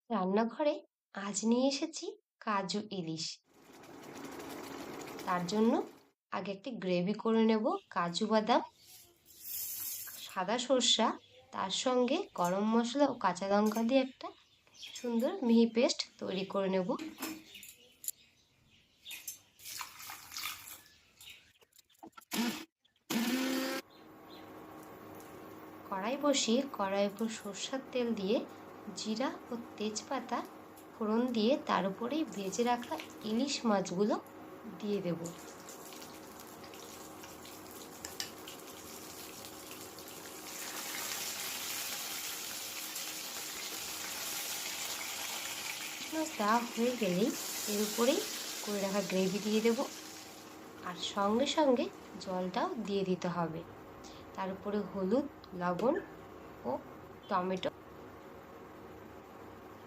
রান্নাঘরে আজ নিয়ে এসেছি কাজু ইলিশ। তার জন্য আগে একটি গ্রেভি করে নেব। কাজু বাদাম, সাদা সর্ষা, তার সঙ্গে গরম মশলা ও কাঁচা লঙ্কা দিয়ে একটা সুন্দর মিহি পেস্ট তৈরি করে নেব। কড়াই বসিয়ে কড়াইয়ের উপর সর্ষার তেল দিয়ে জিরা ও তেজপাতা ফোড়ন দিয়ে তার উপরেই ভেজে রাখা ইলিশ মাছগুলো দিয়ে দেব। মাছ দেওয়া হয়ে গেলেই এর উপরেই করে রাখা গ্রেভি দিয়ে দেব, আর সঙ্গে সঙ্গে জলটাও দিয়ে দিতে হবে। তার উপরে হলুদ, লবণ ও টমেটো